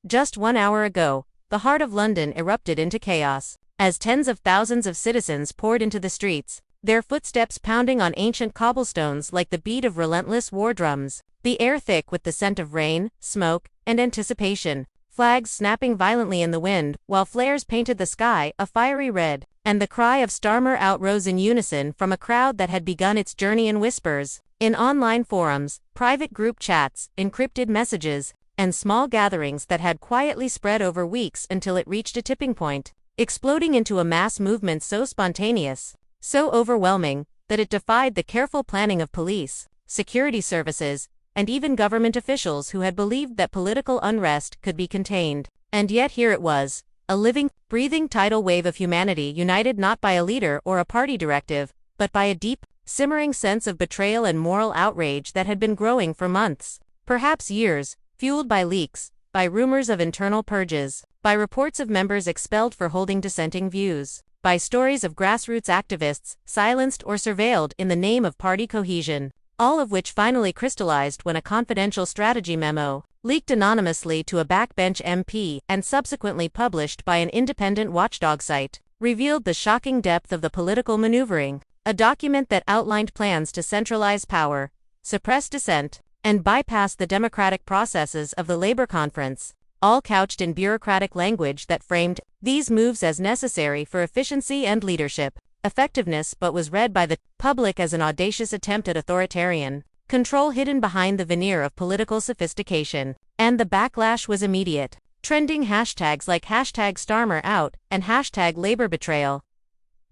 Just 1 hour ago, the heart of London erupted into chaos, as tens of thousands of citizens poured into the streets, their footsteps pounding on ancient cobblestones like the beat of relentless war drums, the air thick with the scent of rain, smoke, and anticipation, flags snapping violently in the wind, while flares painted the sky a fiery red, and the cry of Starmer outrose in unison from a crowd that had begun its journey in whispers, in online forums, private group chats, encrypted messages, and small gatherings that had quietly spread over weeks until it reached a tipping point, exploding into a mass movement so spontaneous, so overwhelming, that it defied the careful planning of police, security services, and even government officials who had believed that political unrest could be contained. And yet here it was, a living, breathing tidal wave of humanity united not by a leader or a party directive, but by a deep, simmering sense of betrayal and moral outrage that had been growing for months, perhaps years, fueled by leaks, by rumors of internal purges, by reports of members expelled for holding dissenting views, by stories of grassroots activists silenced or surveilled in the name of party cohesion, all of which finally crystallized when a confidential strategy memo, leaked anonymously to a backbench MP and subsequently published by an independent watchdog site, revealed the shocking depth of the political maneuvering, a document that outlined plans to centralize power, suppress dissent, and bypass the democratic processes of the Labour Conference, all couched in bureaucratic language that framed these moves as necessary for efficiency and leadership effectiveness, but was read by the public as an audacious attempt at authoritarian control hidden behind the veneer of political sophistication. And the backlash was immediate. Trending hashtags like #StarmerOut and #LabourBetrayal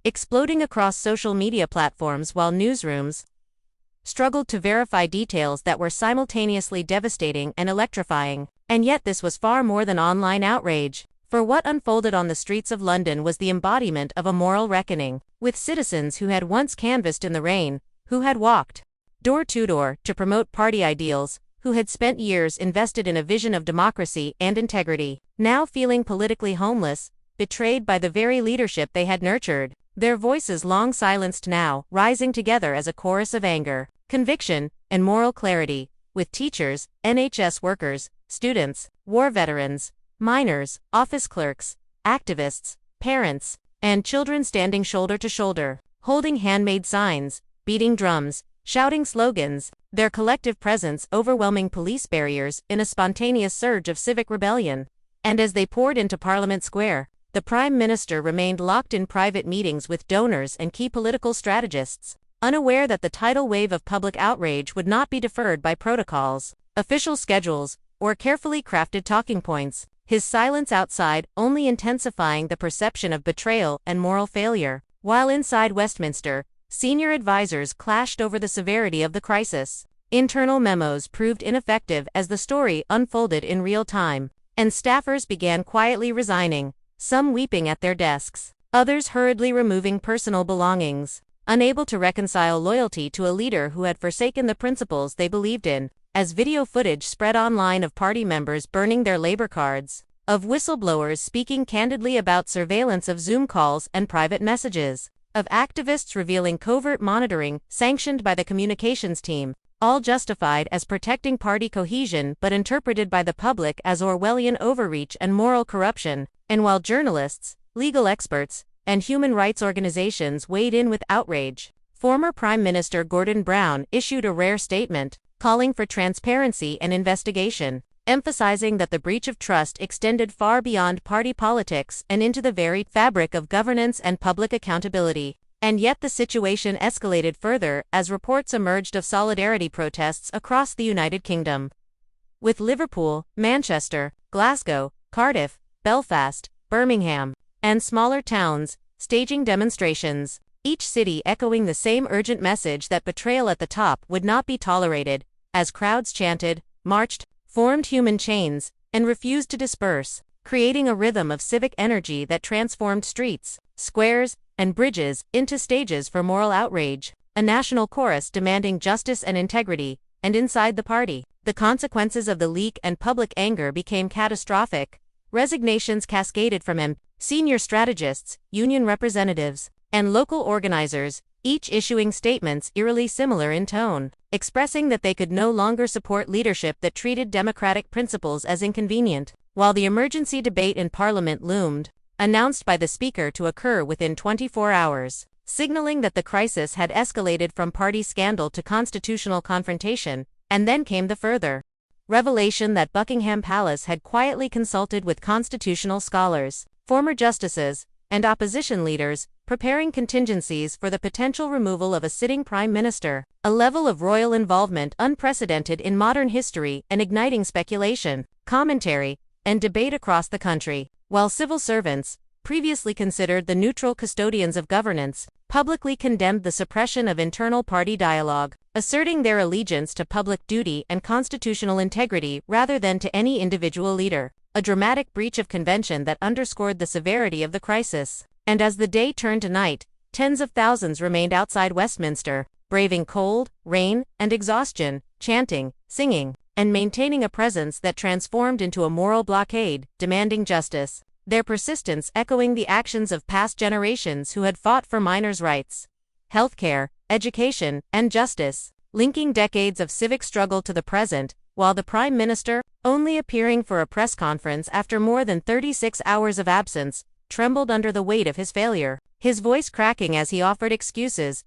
exploding across social media platforms while newsrooms struggled to verify details that were simultaneously devastating and electrifying. And yet this was far more than online outrage, for what unfolded on the streets of London was the embodiment of a moral reckoning, with citizens who had once canvassed in the rain, who had walked door to door to promote party ideals, who had spent years invested in a vision of democracy and integrity, now feeling politically homeless, betrayed by the very leadership they had nurtured, their voices long silenced now rising together as a chorus of anger, conviction, and moral clarity, with teachers, NHS workers, students, war veterans, miners, office clerks, activists, parents, and children standing shoulder to shoulder, holding handmade signs, beating drums, shouting slogans, their collective presence overwhelming police barriers in a spontaneous surge of civic rebellion. And as they poured into Parliament Square, the Prime Minister remained locked in private meetings with donors and key political strategists, unaware that the tidal wave of public outrage would not be deferred by protocols, official schedules, or carefully crafted talking points, his silence outside only intensifying the perception of betrayal and moral failure, while inside Westminster, senior advisors clashed over the severity of the crisis. Internal memos proved ineffective as the story unfolded in real time, and staffers began quietly resigning, some weeping at their desks, others hurriedly removing personal belongings, unable to reconcile loyalty to a leader who had forsaken the principles they believed in, as video footage spread online of party members burning their Labour cards, of whistleblowers speaking candidly about surveillance of Zoom calls and private messages, of activists revealing covert monitoring sanctioned by the communications team, all justified as protecting party cohesion but interpreted by the public as Orwellian overreach and moral corruption. And while journalists, legal experts, and human rights organizations weighed in with outrage, former Prime Minister Gordon Brown issued a rare statement, calling for transparency and investigation, emphasizing that the breach of trust extended far beyond party politics and into the very fabric of governance and public accountability. And yet the situation escalated further as reports emerged of solidarity protests across the United Kingdom, with Liverpool, Manchester, Glasgow, Cardiff, Belfast, Birmingham, and smaller towns staging demonstrations, each city echoing the same urgent message that betrayal at the top would not be tolerated, as crowds chanted, marched, formed human chains, and refused to disperse, creating a rhythm of civic energy that transformed streets, squares, and bridges into stages for moral outrage, a national chorus demanding justice and integrity. And inside the party, the consequences of the leak and public anger became catastrophic. Resignations cascaded from senior strategists, union representatives, and local organizers, each issuing statements eerily similar in tone, expressing that they could no longer support leadership that treated democratic principles as inconvenient. while the emergency debate in Parliament loomed, announced by the Speaker to occur within 24 hours, signaling that the crisis had escalated from party scandal to constitutional confrontation, and then came the further revelation that Buckingham Palace had quietly consulted with constitutional scholars, former justices, and opposition leaders, preparing contingencies for the potential removal of a sitting prime minister, a level of royal involvement unprecedented in modern history and igniting speculation, commentary, and debate across the country, while civil servants, previously considered the neutral custodians of governance, publicly condemned the suppression of internal party dialogue, asserting their allegiance to public duty and constitutional integrity rather than to any individual leader, a dramatic breach of convention that underscored the severity of the crisis. And as the day turned to night, tens of thousands remained outside Westminster, braving cold, rain, and exhaustion, chanting, singing, and maintaining a presence that transformed into a moral blockade, demanding justice, their persistence echoing the actions of past generations who had fought for minors' rights, healthcare, education, and justice, linking decades of civic struggle to the present, while the Prime Minister, only appearing for a press conference after more than 36 hours of absence, trembled under the weight of his failure, his voice cracking as he offered excuses,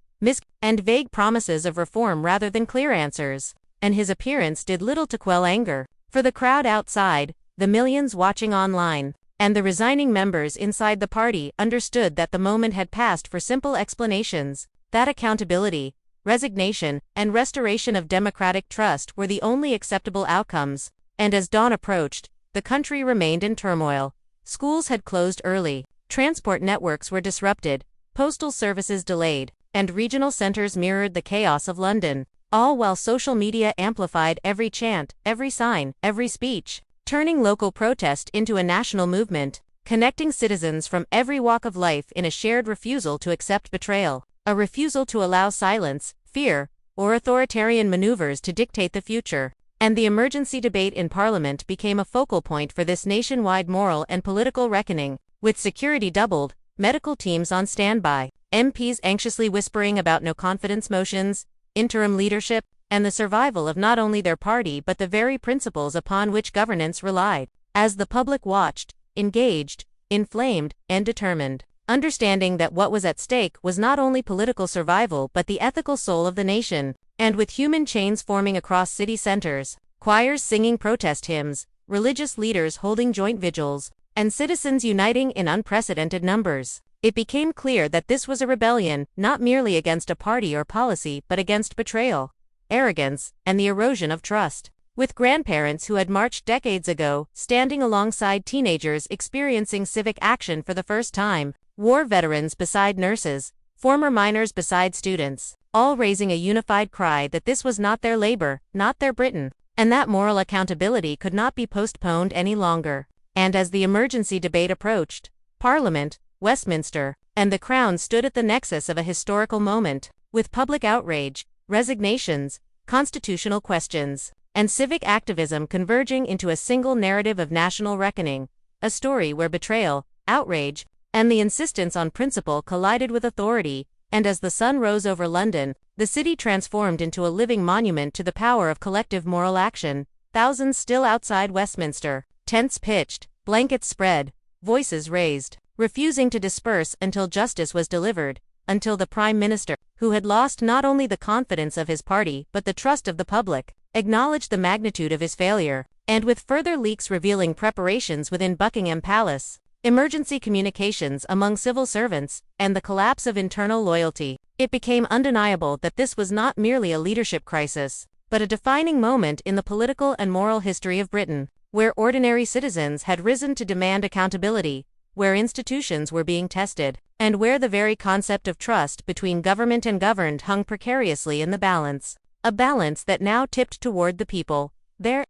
and vague promises of reform rather than clear answers, and his appearance did little to quell anger. For the crowd outside, the millions watching online, and the resigning members inside the party understood that the moment had passed for simple explanations, that accountability, resignation, and restoration of democratic trust were the only acceptable outcomes, and as dawn approached, the country remained in turmoil. Schools had closed early, transport networks were disrupted, postal services delayed, and regional centers mirrored the chaos of London, all while social media amplified every chant, every sign, every speech, turning local protest into a national movement, connecting citizens from every walk of life in a shared refusal to accept betrayal, a refusal to allow silence, fear, or authoritarian maneuvers to dictate the future. And the emergency debate in Parliament became a focal point for this nationwide moral and political reckoning, with security doubled, medical teams on standby, MPs anxiously whispering about no-confidence motions, interim leadership, and the survival of not only their party but the very principles upon which governance relied. As the public watched, engaged, inflamed, and determined, understanding that what was at stake was not only political survival but the ethical soul of the nation, and with human chains forming across city centers, choirs singing protest hymns, religious leaders holding joint vigils, and citizens uniting in unprecedented numbers, it became clear that this was a rebellion not merely against a party or policy but against betrayal, arrogance, and the erosion of trust. With grandparents who had marched decades ago standing alongside teenagers experiencing civic action for the first time, war veterans beside nurses, former minors beside students, all raising a unified cry that this was not their labor, not their Britain, and that moral accountability could not be postponed any longer. And as the emergency debate approached, Parliament, Westminster, and the Crown stood at the nexus of a historical moment, with public outrage, resignations, constitutional questions, and civic activism converging into a single narrative of national reckoning, a story where betrayal, outrage, and the insistence on principle collided with authority. And as the sun rose over London, the city transformed into a living monument to the power of collective moral action, thousands still outside Westminster, tents pitched, blankets spread, voices raised, refusing to disperse until justice was delivered, until the Prime Minister, who had lost not only the confidence of his party but the trust of the public, acknowledged the magnitude of his failure. And with further leaks revealing preparations within Buckingham Palace, emergency communications among civil servants, and the collapse of internal loyalty, it became undeniable that this was not merely a leadership crisis, but a defining moment in the political and moral history of Britain, where ordinary citizens had risen to demand accountability, where institutions were being tested, and where the very concept of trust between government and governed hung precariously in the balance, a balance that now tipped toward the people, their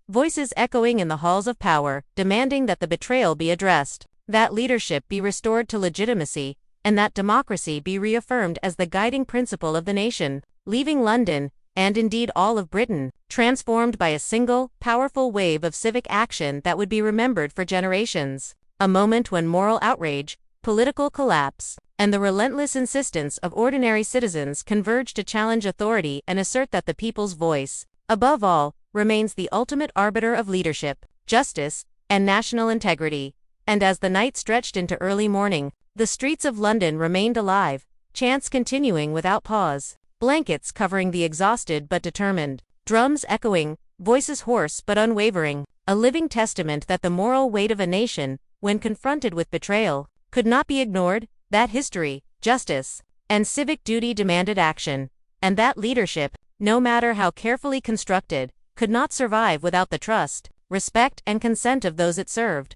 voices echoing in the halls of power, demanding that the betrayal be addressed, that leadership be restored to legitimacy, and that democracy be reaffirmed as the guiding principle of the nation, leaving London, and indeed all of Britain, transformed by a single, powerful wave of civic action that would be remembered for generations. A moment when moral outrage, political collapse, and the relentless insistence of ordinary citizens converged to challenge authority and assert that the people's voice, above all, remains the ultimate arbiter of leadership, justice, and national integrity. And as the night stretched into early morning, the streets of London remained alive, chants continuing without pause, blankets covering the exhausted but determined, drums echoing, voices hoarse but unwavering, a living testament that the moral weight of a nation, when confronted with betrayal, could not be ignored, that history, justice, and civic duty demanded action, and that leadership, no matter how carefully constructed, could not survive without the trust, respect, and consent of those it served.